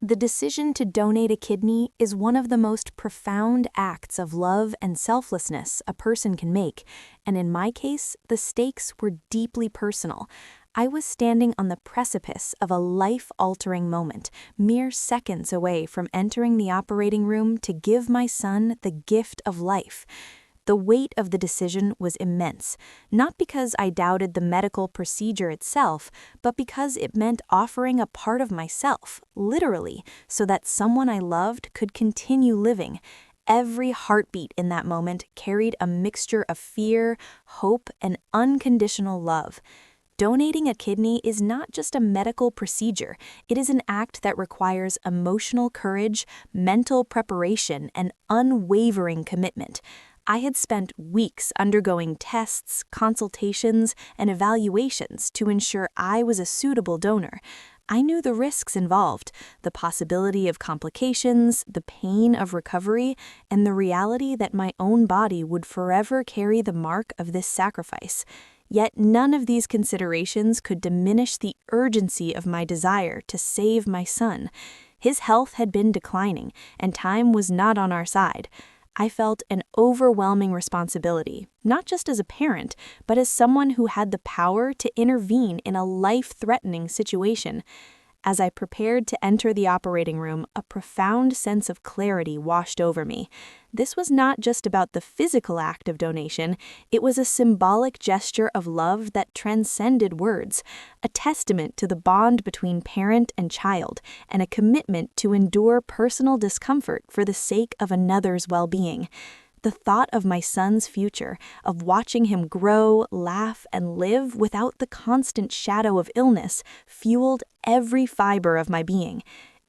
The decision to donate a kidney is one of the most profound acts of love and selflessness a person can make, and in my case, the stakes were deeply personal. I was standing on the precipice of a life-altering moment, mere seconds away from entering the operating room to give my son the gift of life. The weight of the decision was immense, not because I doubted the medical procedure itself, but because it meant offering a part of myself, literally, so that someone I loved could continue living. Every heartbeat in that moment carried a mixture of fear, hope, and unconditional love. Donating a kidney is not just a medical procedure, it is an act that requires emotional courage, mental preparation, and unwavering commitment. I had spent weeks undergoing tests, consultations, and evaluations to ensure I was a suitable donor. I knew the risks involved, the possibility of complications, the pain of recovery, and the reality that my own body would forever carry the mark of this sacrifice. Yet none of these considerations could diminish the urgency of my desire to save my son. His health had been declining, and time was not on our side. I felt an overwhelming responsibility, not just as a parent, but as someone who had the power to intervene in a life-threatening situation. As I prepared to enter the operating room, a profound sense of clarity washed over me. This was not just about the physical act of donation, it was a symbolic gesture of love that transcended words, a testament to the bond between parent and child, and a commitment to endure personal discomfort for the sake of another's well-being. The thought of my son's future, of watching him grow, laugh, and live without the constant shadow of illness, fueled every fiber of my being.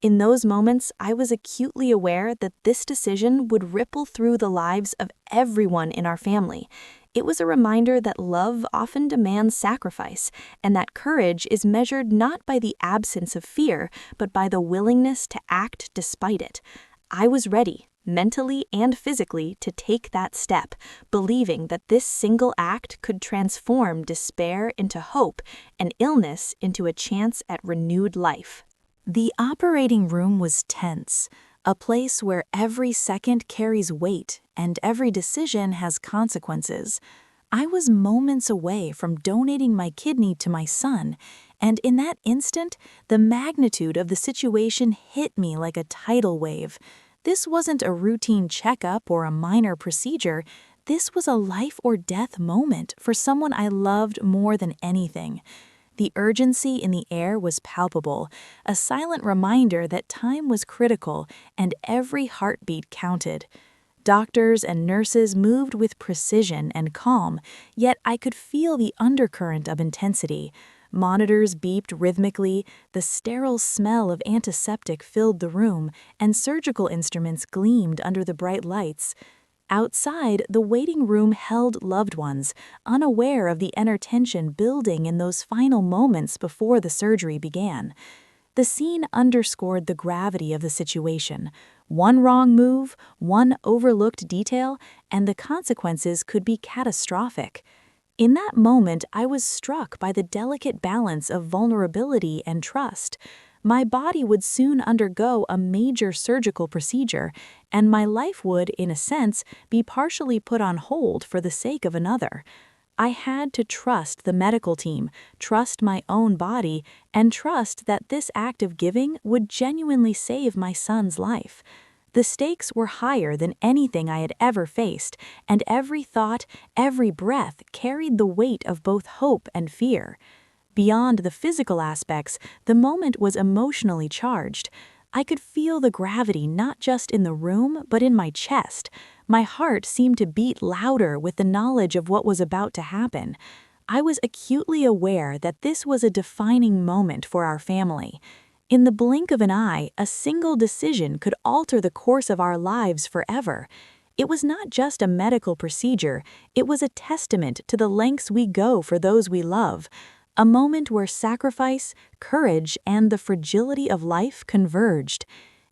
In those moments, I was acutely aware that this decision would ripple through the lives of everyone in our family. It was a reminder that love often demands sacrifice, and that courage is measured not by the absence of fear, but by the willingness to act despite it. I was ready, mentally and physically, to take that step, believing that this single act could transform despair into hope and illness into a chance at renewed life. The operating room was tense, a place where every second carries weight and every decision has consequences. I was moments away from donating my kidney to my son, and in that instant, the magnitude of the situation hit me like a tidal wave. This wasn't a routine checkup or a minor procedure. This was a life or death moment for someone I loved more than anything. The urgency in the air was palpable, a silent reminder that time was critical and every heartbeat counted. Doctors and nurses moved with precision and calm, yet I could feel the undercurrent of intensity. Monitors beeped rhythmically, the sterile smell of antiseptic filled the room, and surgical instruments gleamed under the bright lights. Outside, the waiting room held loved ones, unaware of the inner tension building in those final moments before the surgery began. The scene underscored the gravity of the situation. One wrong move, one overlooked detail, and the consequences could be catastrophic. In that moment, I was struck by the delicate balance of vulnerability and trust. My body would soon undergo a major surgical procedure, and my life would, in a sense, be partially put on hold for the sake of another. I had to trust the medical team, trust my own body, and trust that this act of giving would genuinely save my son's life. The stakes were higher than anything I had ever faced, and every thought, every breath carried the weight of both hope and fear. Beyond the physical aspects, the moment was emotionally charged. I could feel the gravity not just in the room, but in my chest. My heart seemed to beat louder with the knowledge of what was about to happen. I was acutely aware that this was a defining moment for our family. In the blink of an eye, a single decision could alter the course of our lives forever. It was not just a medical procedure, it was a testament to the lengths we go for those we love. A moment where sacrifice, courage, and the fragility of life converged.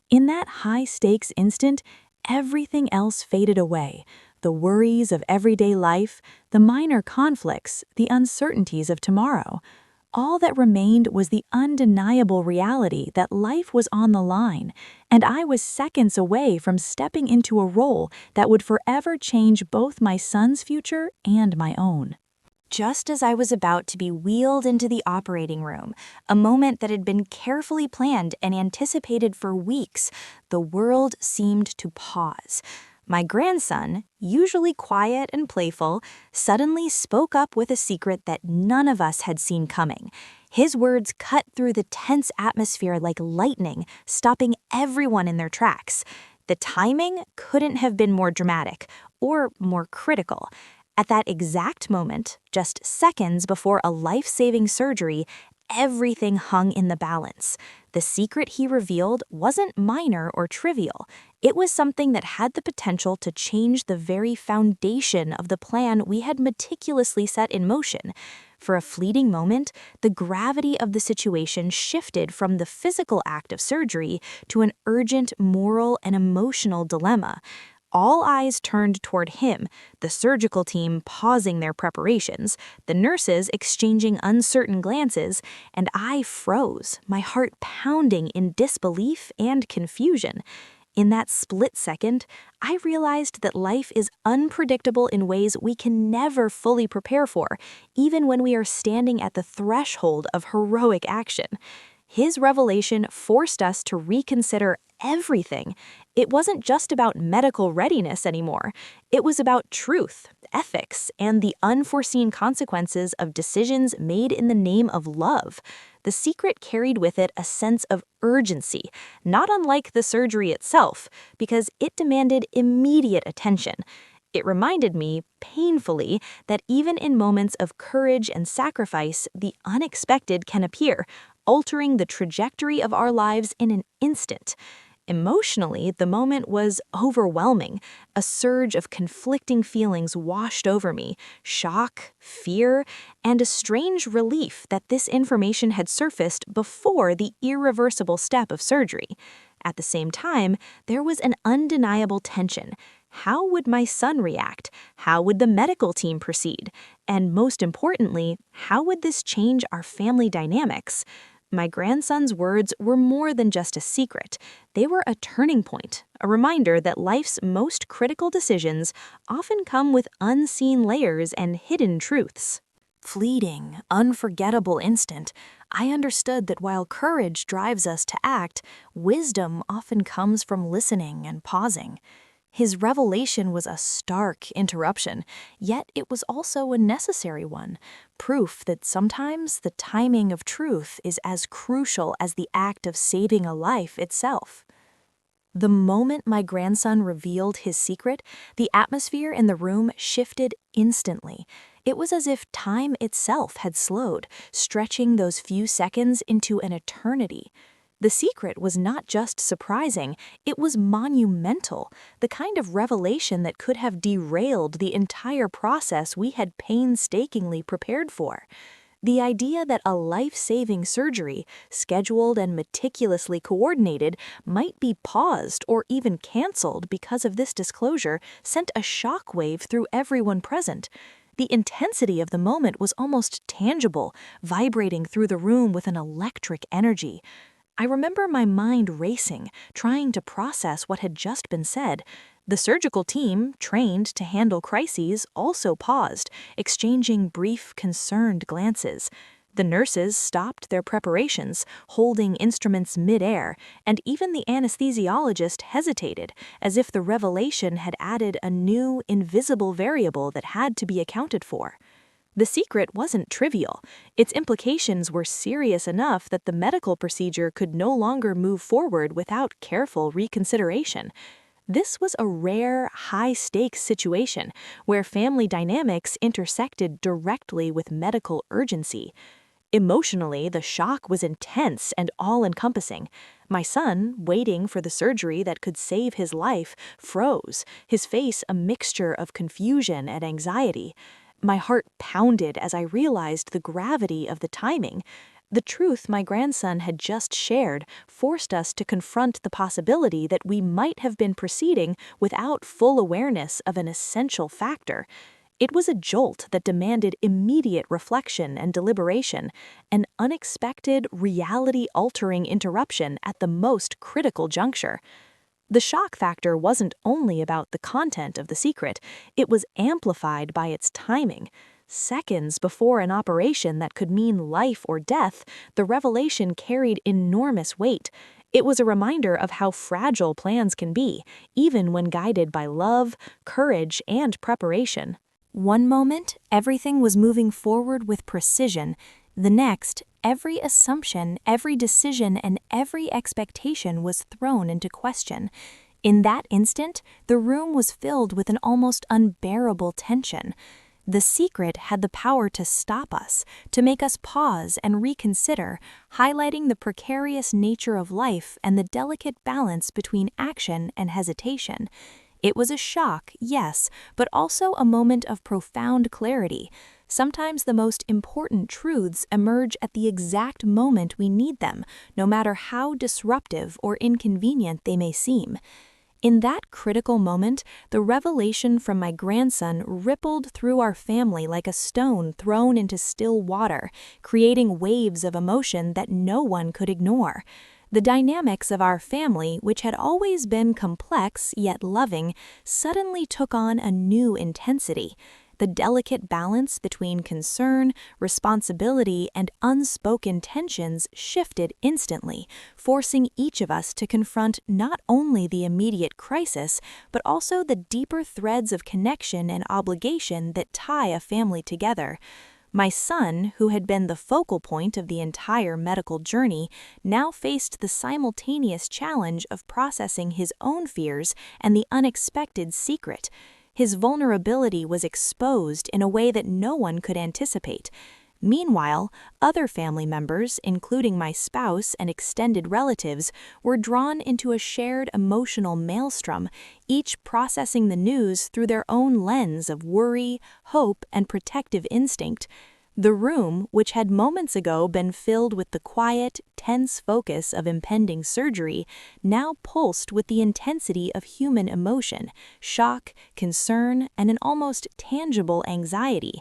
In that high-stakes instant, everything else faded away. The worries of everyday life, the minor conflicts, the uncertainties of tomorrow. All that remained was the undeniable reality that life was on the line, and I was seconds away from stepping into a role that would forever change both my son's future and my own. Just as I was about to be wheeled into the operating room, a moment that had been carefully planned and anticipated for weeks, the world seemed to pause. My grandson, usually quiet and playful, suddenly spoke up with a secret that none of us had seen coming. His words cut through the tense atmosphere like lightning, stopping everyone in their tracks. The timing couldn't have been more dramatic or more critical. At that exact moment, just seconds before a life-saving surgery, everything hung in the balance. The secret he revealed wasn't minor or trivial. It was something that had the potential to change the very foundation of the plan we had meticulously set in motion. For a fleeting moment, the gravity of the situation shifted from the physical act of surgery to an urgent moral and emotional dilemma. All eyes turned toward him, the surgical team pausing their preparations, the nurses exchanging uncertain glances, and I froze, my heart pounding in disbelief and confusion. In that split second, I realized that life is unpredictable in ways we can never fully prepare for, even when we are standing at the threshold of heroic action. His revelation forced us to reconsider everything. It wasn't just about medical readiness anymore. It was about truth, ethics, and the unforeseen consequences of decisions made in the name of love. The secret carried with it a sense of urgency, not unlike the surgery itself, because it demanded immediate attention. It reminded me, painfully, that even in moments of courage and sacrifice, the unexpected can appear, altering the trajectory of our lives in an instant. Emotionally, the moment was overwhelming. A surge of conflicting feelings washed over me: shock, fear, and a strange relief that this information had surfaced before the irreversible step of surgery. At the same time, there was an undeniable tension. How would my son react? How would the medical team proceed? And most importantly, how would this change our family dynamics? My grandson's words were more than just a secret. They were a turning point, a reminder that life's most critical decisions often come with unseen layers and hidden truths. Fleeting, unforgettable instant, I understood that while courage drives us to act, wisdom often comes from listening and pausing. His revelation was a stark interruption, yet it was also a necessary one, proof that sometimes the timing of truth is as crucial as the act of saving a life itself. The moment my grandson revealed his secret, the atmosphere in the room shifted instantly. It was as if time itself had slowed, stretching those few seconds into an eternity. The secret was not just surprising, it was monumental, the kind of revelation that could have derailed the entire process we had painstakingly prepared for. The idea that a life-saving surgery, scheduled and meticulously coordinated, might be paused or even canceled because of this disclosure sent a shockwave through everyone present. The intensity of the moment was almost tangible, vibrating through the room with an electric energy. I remember my mind racing, trying to process what had just been said. The surgical team, trained to handle crises, also paused, exchanging brief, concerned glances. The nurses stopped their preparations, holding instruments mid-air, and even the anesthesiologist hesitated, as if the revelation had added a new, invisible variable that had to be accounted for. The secret wasn't trivial. Its implications were serious enough that the medical procedure could no longer move forward without careful reconsideration. This was a rare, high-stakes situation where family dynamics intersected directly with medical urgency. Emotionally, the shock was intense and all-encompassing. My son, waiting for the surgery that could save his life, froze, his face a mixture of confusion and anxiety. My heart pounded as I realized the gravity of the timing. The truth my grandson had just shared forced us to confront the possibility that we might have been proceeding without full awareness of an essential factor. It was a jolt that demanded immediate reflection and deliberation, an unexpected, reality-altering interruption at the most critical juncture. The shock factor wasn't only about the content of the secret, it was amplified by its timing. Seconds before an operation that could mean life or death, the revelation carried enormous weight. It was a reminder of how fragile plans can be, even when guided by love, courage, and preparation. One moment, everything was moving forward with precision. The next, every assumption, every decision, and every expectation was thrown into question. In that instant, the room was filled with an almost unbearable tension. The secret had the power to stop us, to make us pause and reconsider, highlighting the precarious nature of life and the delicate balance between action and hesitation. It was a shock, yes, but also a moment of profound clarity. Sometimes the most important truths emerge at the exact moment we need them, no matter how disruptive or inconvenient they may seem. In that critical moment, the revelation from my grandson rippled through our family like a stone thrown into still water, creating waves of emotion that no one could ignore. The dynamics of our family, which had always been complex yet loving, suddenly took on a new intensity. The delicate balance between concern, responsibility, and unspoken tensions shifted instantly, forcing each of us to confront not only the immediate crisis, but also the deeper threads of connection and obligation that tie a family together. My son, who had been the focal point of the entire medical journey, now faced the simultaneous challenge of processing his own fears and the unexpected secret. His vulnerability was exposed in a way that no one could anticipate. Meanwhile, other family members, including my spouse and extended relatives, were drawn into a shared emotional maelstrom, each processing the news through their own lens of worry, hope, and protective instinct. The room, which had moments ago been filled with the quiet, tense focus of impending surgery, now pulsed with the intensity of human emotion, shock, concern, and an almost tangible anxiety.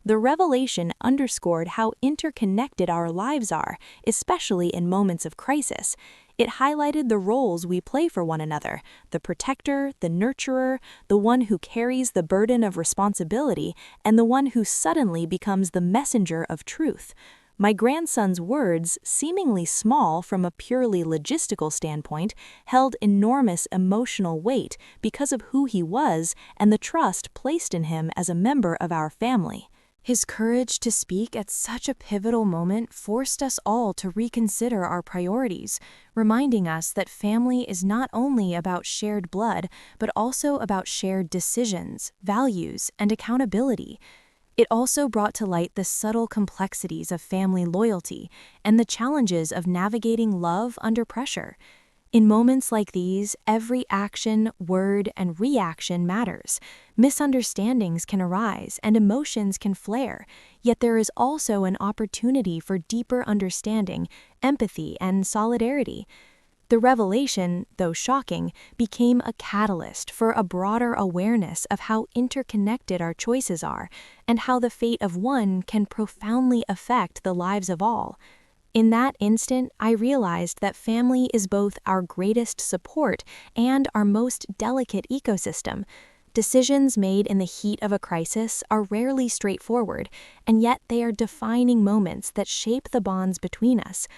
The revelation underscored how interconnected our lives are, especially in moments of crisis. It highlighted the roles we play for one another: the protector, the nurturer, the one who carries the burden of responsibility, and the one who suddenly becomes the messenger of truth. My grandson's words, seemingly small from a purely logistical standpoint, held enormous emotional weight because of who he was and the trust placed in him as a member of our family. His courage to speak at such a pivotal moment forced us all to reconsider our priorities, reminding us that family is not only about shared blood, but also about shared decisions, values, and accountability. It also brought to light the subtle complexities of family loyalty and the challenges of navigating love under pressure. In moments like these, every action, word, and reaction matters. Misunderstandings can arise and emotions can flare, yet there is also an opportunity for deeper understanding, empathy, and solidarity. The revelation, though shocking, became a catalyst for a broader awareness of how interconnected our choices are and how the fate of one can profoundly affect the lives of all. In that instant, I realized that family is both our greatest support and our most delicate ecosystem. Decisions made in the heat of a crisis are rarely straightforward, and yet they are defining moments that shape the bonds between us.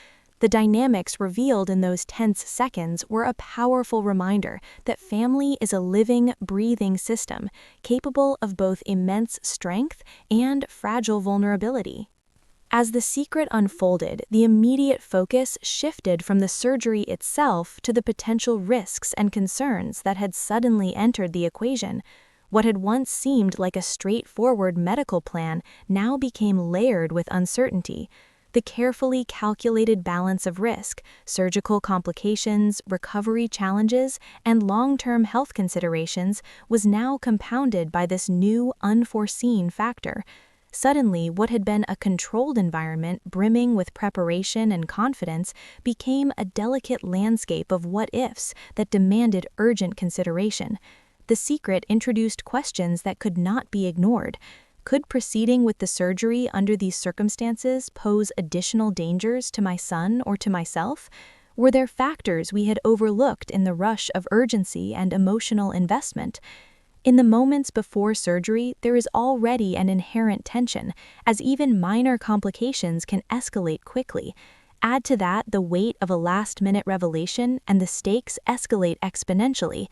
The dynamics revealed in those tense seconds were a powerful reminder that family is a living, breathing system, capable of both immense strength and fragile vulnerability. As the secret unfolded, the immediate focus shifted from the surgery itself to the potential risks and concerns that had suddenly entered the equation. What had once seemed like a straightforward medical plan now became layered with uncertainty. The carefully calculated balance of risk, surgical complications, recovery challenges, and long-term health considerations was now compounded by this new, unforeseen factor. Suddenly, what had been a controlled environment brimming with preparation and confidence became a delicate landscape of what-ifs that demanded urgent consideration. The secret introduced questions that could not be ignored. Could proceeding with the surgery under these circumstances pose additional dangers to my son or to myself? Were there factors we had overlooked in the rush of urgency and emotional investment? In the moments before surgery, there is already an inherent tension, as even minor complications can escalate quickly. Add to that the weight of a last-minute revelation, and the stakes escalate exponentially.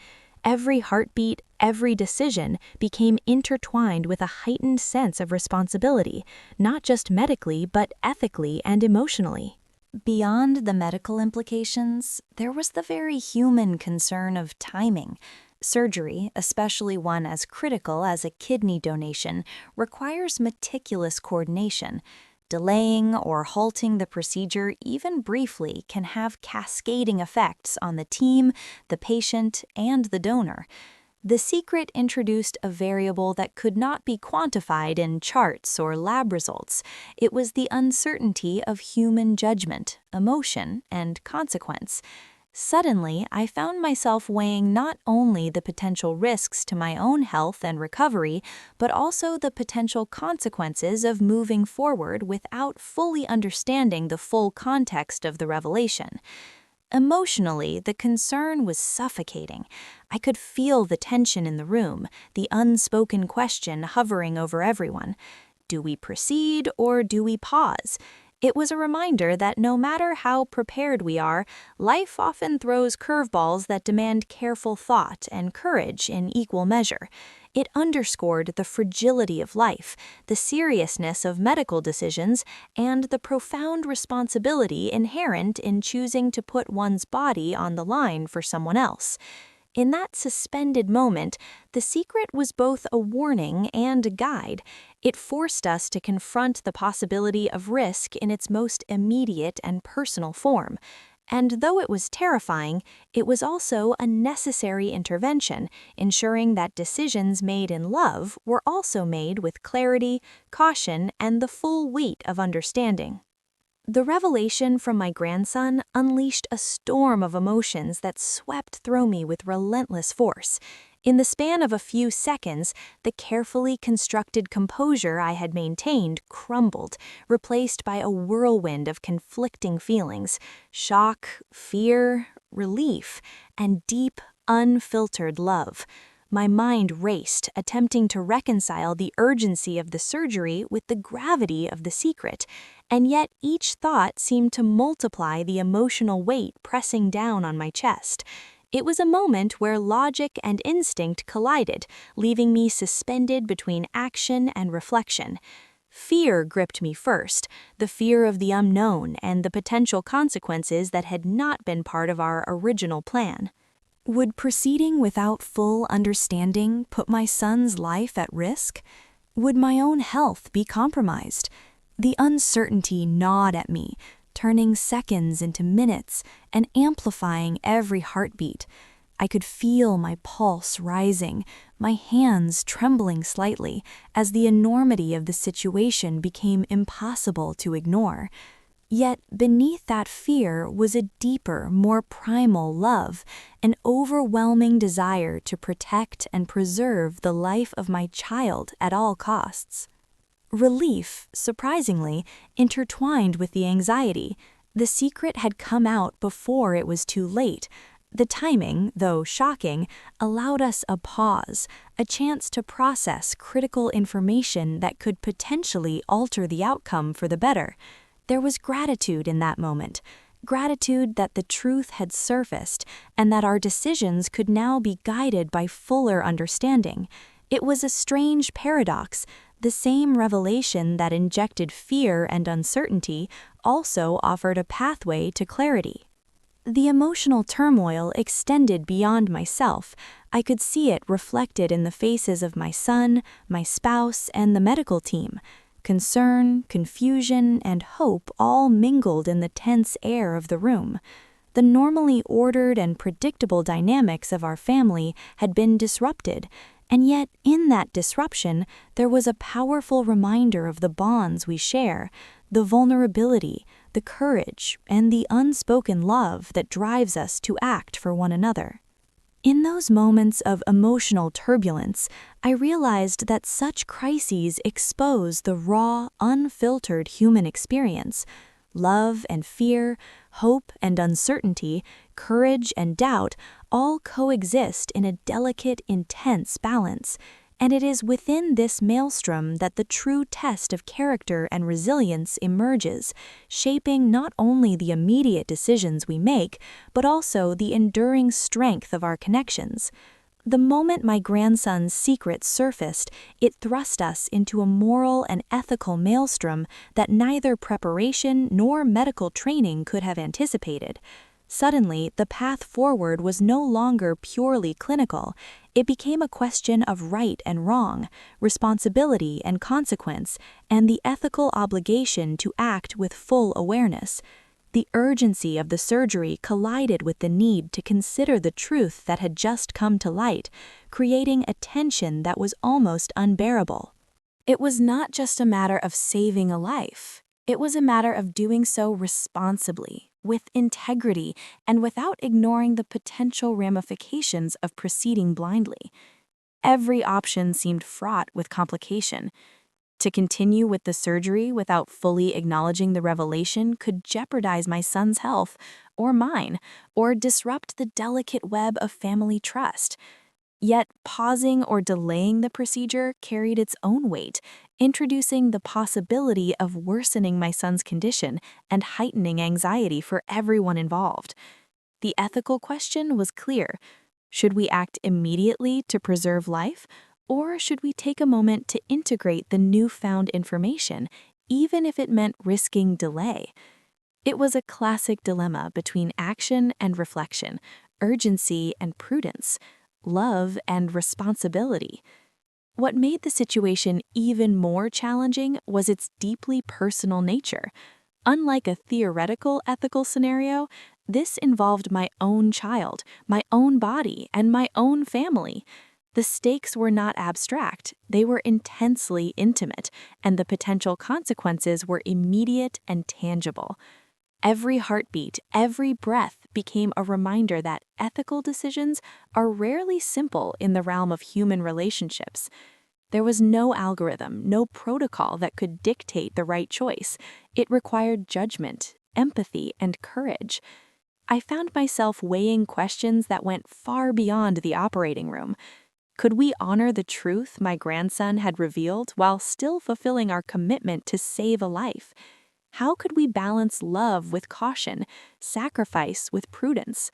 Every heartbeat, every decision became intertwined with a heightened sense of responsibility, not just medically, but ethically and emotionally. Beyond the medical implications, there was the very human concern of timing. Surgery, especially one as critical as a kidney donation, requires meticulous coordination. Delaying or halting the procedure even briefly can have cascading effects on the team, the patient, and the donor. The secret introduced a variable that could not be quantified in charts or lab results. It was the uncertainty of human judgment, emotion, and consequence. Suddenly, I found myself weighing not only the potential risks to my own health and recovery, but also the potential consequences of moving forward without fully understanding the full context of the revelation. Emotionally, the concern was suffocating. I could feel the tension in the room, the unspoken question hovering over everyone. Do we proceed or do we pause? It was a reminder that no matter how prepared we are, life often throws curveballs that demand careful thought and courage in equal measure. It underscored the fragility of life, the seriousness of medical decisions, and the profound responsibility inherent in choosing to put one's body on the line for someone else. In that suspended moment, the secret was both a warning and a guide. It forced us to confront the possibility of risk in its most immediate and personal form. And though it was terrifying, it was also a necessary intervention, ensuring that decisions made in love were also made with clarity, caution, and the full weight of understanding. The revelation from my grandson unleashed a storm of emotions that swept through me with relentless force. In the span of a few seconds, the carefully constructed composure I had maintained crumbled, replaced by a whirlwind of conflicting feelings: shock, fear, relief, and deep, unfiltered love. My mind raced, attempting to reconcile the urgency of the surgery with the gravity of the secret, and yet each thought seemed to multiply the emotional weight pressing down on my chest. It was a moment where logic and instinct collided, leaving me suspended between action and reflection. Fear gripped me first, the fear of the unknown and the potential consequences that had not been part of our original plan. Would proceeding without full understanding put my son's life at risk? Would my own health be compromised? The uncertainty gnawed at me, turning seconds into minutes and amplifying every heartbeat. I could feel my pulse rising, my hands trembling slightly, as the enormity of the situation became impossible to ignore. Yet beneath that fear was a deeper, more primal love, an overwhelming desire to protect and preserve the life of my child at all costs. Relief, surprisingly, intertwined with the anxiety. The secret had come out before it was too late. The timing, though shocking, allowed us a pause, a chance to process critical information that could potentially alter the outcome for the better. There was gratitude in that moment, gratitude that the truth had surfaced and that our decisions could now be guided by fuller understanding. It was a strange paradox. The same revelation that injected fear and uncertainty also offered a pathway to clarity. The emotional turmoil extended beyond myself. I could see it reflected in the faces of my son, my spouse, and the medical team. Concern, confusion, and hope all mingled in the tense air of the room. The normally ordered and predictable dynamics of our family had been disrupted, and yet in that disruption there was a powerful reminder of the bonds we share, the vulnerability, the courage, and the unspoken love that drives us to act for one another. In those moments of emotional turbulence, I realized that such crises expose the raw, unfiltered human experience. Love and fear, hope and uncertainty, courage and doubt all coexist in a delicate, intense balance. And it is within this maelstrom that the true test of character and resilience emerges, shaping not only the immediate decisions we make, but also the enduring strength of our connections. The moment my grandson's secret surfaced, it thrust us into a moral and ethical maelstrom that neither preparation nor medical training could have anticipated. Suddenly, the path forward was no longer purely clinical. It became a question of right and wrong, responsibility and consequence, and the ethical obligation to act with full awareness. The urgency of the surgery collided with the need to consider the truth that had just come to light, creating a tension that was almost unbearable. It was not just a matter of saving a life. It was a matter of doing so responsibly, with integrity, and without ignoring the potential ramifications of proceeding blindly. Every option seemed fraught with complication. To continue with the surgery without fully acknowledging the revelation could jeopardize my son's health, or mine, or disrupt the delicate web of family trust. Yet pausing or delaying the procedure carried its own weight, introducing the possibility of worsening my son's condition and heightening anxiety for everyone involved. The ethical question was clear. Should we act immediately to preserve life, or should we take a moment to integrate the newfound information, even if it meant risking delay? It was a classic dilemma between action and reflection, urgency and prudence, love and responsibility. What made the situation even more challenging was its deeply personal nature. Unlike a theoretical ethical scenario, this involved my own child, my own body, and my own family. The stakes were not abstract, they were intensely intimate, and the potential consequences were immediate and tangible. Every heartbeat, every breath became a reminder that ethical decisions are rarely simple in the realm of human relationships. There was no algorithm, no protocol that could dictate the right choice. It required judgment, empathy, and courage. I found myself weighing questions that went far beyond the operating room. Could we honor the truth my grandson had revealed while still fulfilling our commitment to save a life? How could we balance love with caution, sacrifice with prudence?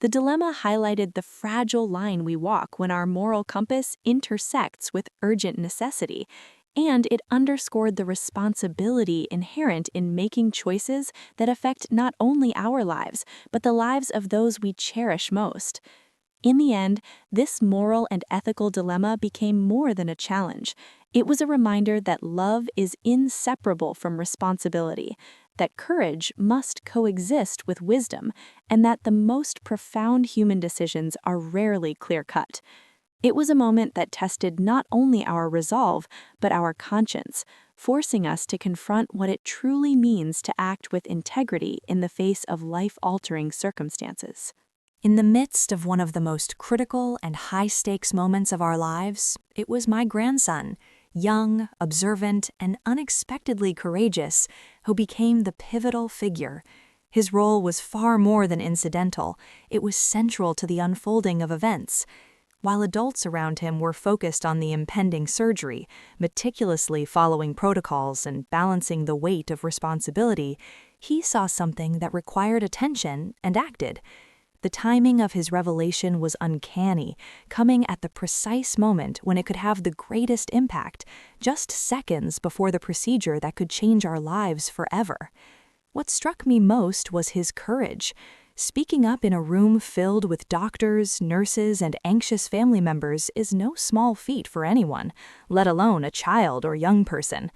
The dilemma highlighted the fragile line we walk when our moral compass intersects with urgent necessity, and it underscored the responsibility inherent in making choices that affect not only our lives, but the lives of those we cherish most. In the end, this moral and ethical dilemma became more than a challenge. It was a reminder that love is inseparable from responsibility, that courage must coexist with wisdom, and that the most profound human decisions are rarely clear-cut. It was a moment that tested not only our resolve, but our conscience, forcing us to confront what it truly means to act with integrity in the face of life-altering circumstances. In the midst of one of the most critical and high-stakes moments of our lives, it was my grandson, young, observant, and unexpectedly courageous, who became the pivotal figure. His role was far more than incidental. It was central to the unfolding of events. While adults around him were focused on the impending surgery, meticulously following protocols and balancing the weight of responsibility, he saw something that required attention and acted. The timing of his revelation was uncanny, coming at the precise moment when it could have the greatest impact, just seconds before the procedure that could change our lives forever. What struck me most was his courage. Speaking up in a room filled with doctors, nurses, and anxious family members is no small feat for anyone, let alone a child or young person.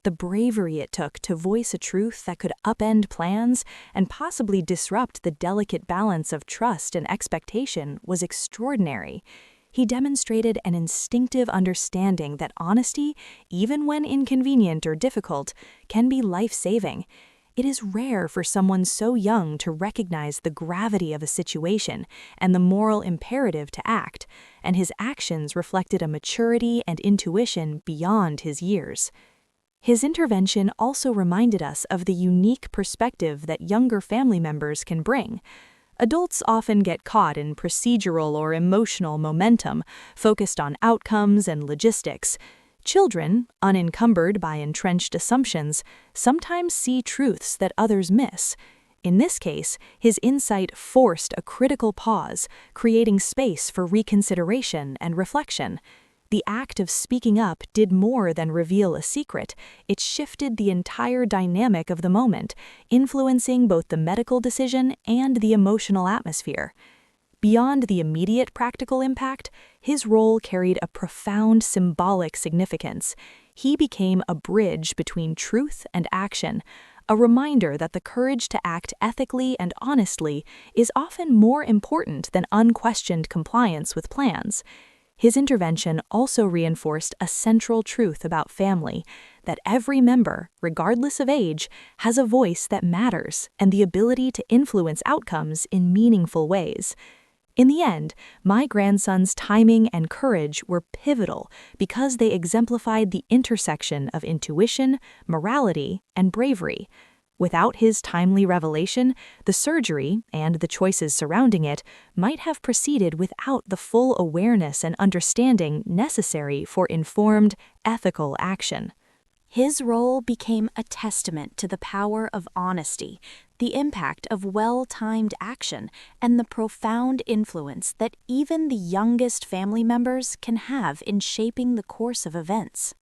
The bravery it took to voice a truth that could upend plans and possibly disrupt the delicate balance of trust and expectation was extraordinary. He demonstrated an instinctive understanding that honesty, even when inconvenient or difficult, can be life-saving. It is rare for someone so young to recognize the gravity of a situation and the moral imperative to act, and his actions reflected a maturity and intuition beyond his years. His intervention also reminded us of the unique perspective that younger family members can bring. Adults often get caught in procedural or emotional momentum, focused on outcomes and logistics. Children, unencumbered by entrenched assumptions, sometimes see truths that others miss. In this case, his insight forced a critical pause, creating space for reconsideration and reflection. The act of speaking up did more than reveal a secret. It shifted the entire dynamic of the moment, influencing both the medical decision and the emotional atmosphere. Beyond the immediate practical impact, his role carried a profound symbolic significance. He became a bridge between truth and action, a reminder that the courage to act ethically and honestly is often more important than unquestioned compliance with plans. His intervention also reinforced a central truth about family, that every member, regardless of age, has a voice that matters and the ability to influence outcomes in meaningful ways. In the end, my grandson's timing and courage were pivotal because they exemplified the intersection of intuition, morality, and bravery. Without his timely revelation, the surgery, and the choices surrounding it, might have proceeded without the full awareness and understanding necessary for informed, ethical action. His role became a testament to the power of honesty, the impact of well-timed action, and the profound influence that even the youngest family members can have in shaping the course of events.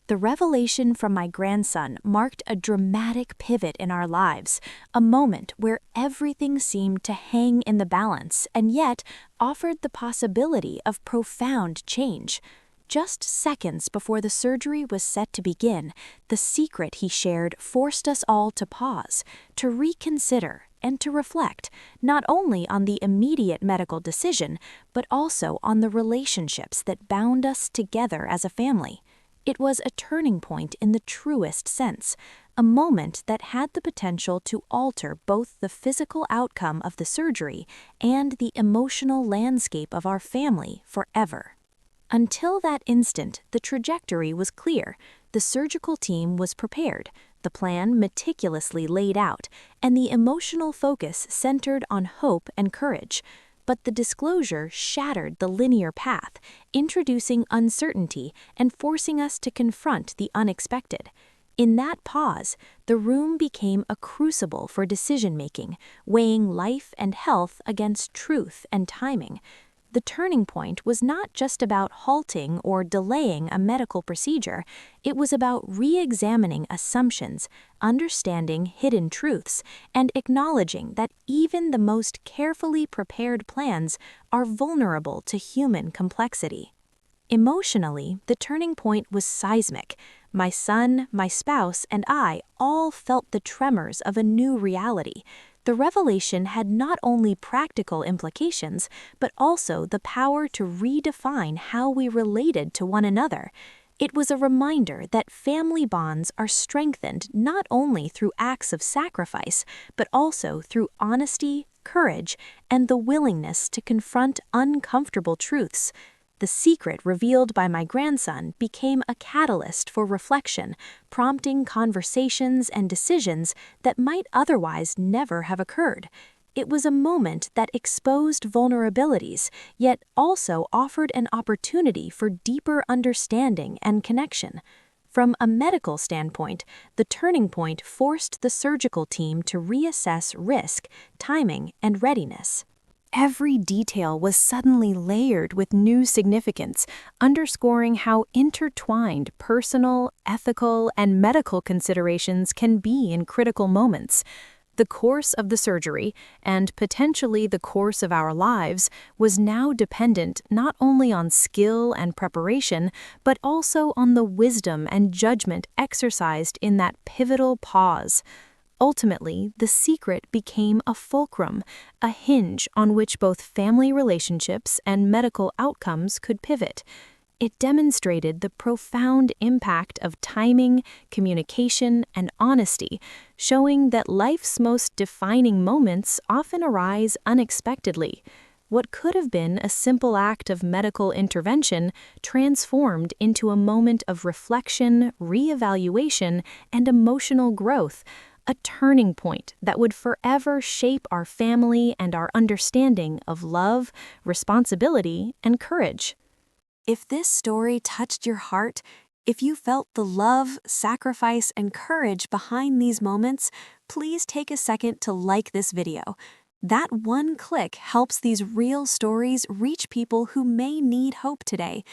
The revelation from my grandson marked a dramatic pivot in our lives, a moment where everything seemed to hang in the balance and yet offered the possibility of profound change. Just seconds before the surgery was set to begin, the secret he shared forced us all to pause, to reconsider, and to reflect, not only on the immediate medical decision, but also on the relationships that bound us together as a family. It was a turning point in the truest sense, a moment that had the potential to alter both the physical outcome of the surgery and the emotional landscape of our family forever. Until that instant, the trajectory was clear. The surgical team was prepared, the plan meticulously laid out, and the emotional focus centered on hope and courage. But the disclosure shattered the linear path, introducing uncertainty and forcing us to confront the unexpected. In that pause, the room became a crucible for decision-making, weighing life and health against truth and timing. The turning point was not just about halting or delaying a medical procedure, it was about re-examining assumptions, understanding hidden truths, and acknowledging that even the most carefully prepared plans are vulnerable to human complexity. Emotionally, the turning point was seismic. My son, my spouse, and I all felt the tremors of a new reality. The revelation had not only practical implications, but also the power to redefine how we related to one another. It was a reminder that family bonds are strengthened not only through acts of sacrifice, but also through honesty, courage, and the willingness to confront uncomfortable truths. The secret revealed by my grandson became a catalyst for reflection, prompting conversations and decisions that might otherwise never have occurred. It was a moment that exposed vulnerabilities, yet also offered an opportunity for deeper understanding and connection. From a medical standpoint, the turning point forced the surgical team to reassess risk, timing, and readiness. Every detail was suddenly layered with new significance, underscoring how intertwined personal, ethical, and medical considerations can be in critical moments. The course of the surgery, and potentially the course of our lives, was now dependent not only on skill and preparation, but also on the wisdom and judgment exercised in that pivotal pause. Ultimately, the secret became a fulcrum, a hinge on which both family relationships and medical outcomes could pivot. It demonstrated the profound impact of timing, communication, and honesty, showing that life's most defining moments often arise unexpectedly. What could have been a simple act of medical intervention transformed into a moment of reflection, reevaluation, and emotional growth, a turning point that would forever shape our family and our understanding of love, responsibility, and courage. If this story touched your heart, if you felt the love, sacrifice, and courage behind these moments, please take a second to like this video. That one click helps these real stories reach people who may need hope today.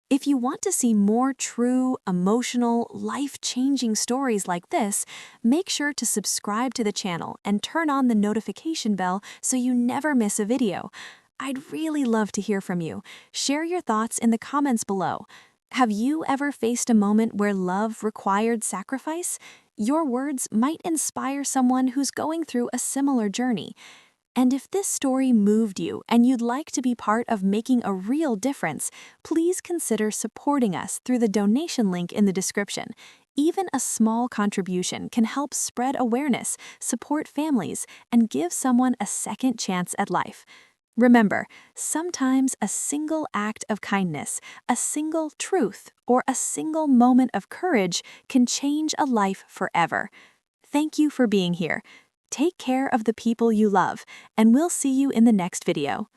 If you want to see more true, emotional, life-changing stories like this, make sure to subscribe to the channel and turn on the notification bell so you never miss a video. I'd really love to hear from you. Share your thoughts in the comments below. Have you ever faced a moment where love required sacrifice? Your words might inspire someone who's going through a similar journey. And if this story moved you and you'd like to be part of making a real difference, please consider supporting us through the donation link in the description. Even a small contribution can help spread awareness, support families, and give someone a second chance at life. Remember, sometimes a single act of kindness, a single truth, or a single moment of courage can change a life forever. Thank you for being here. Take care of the people you love, and we'll see you in the next video.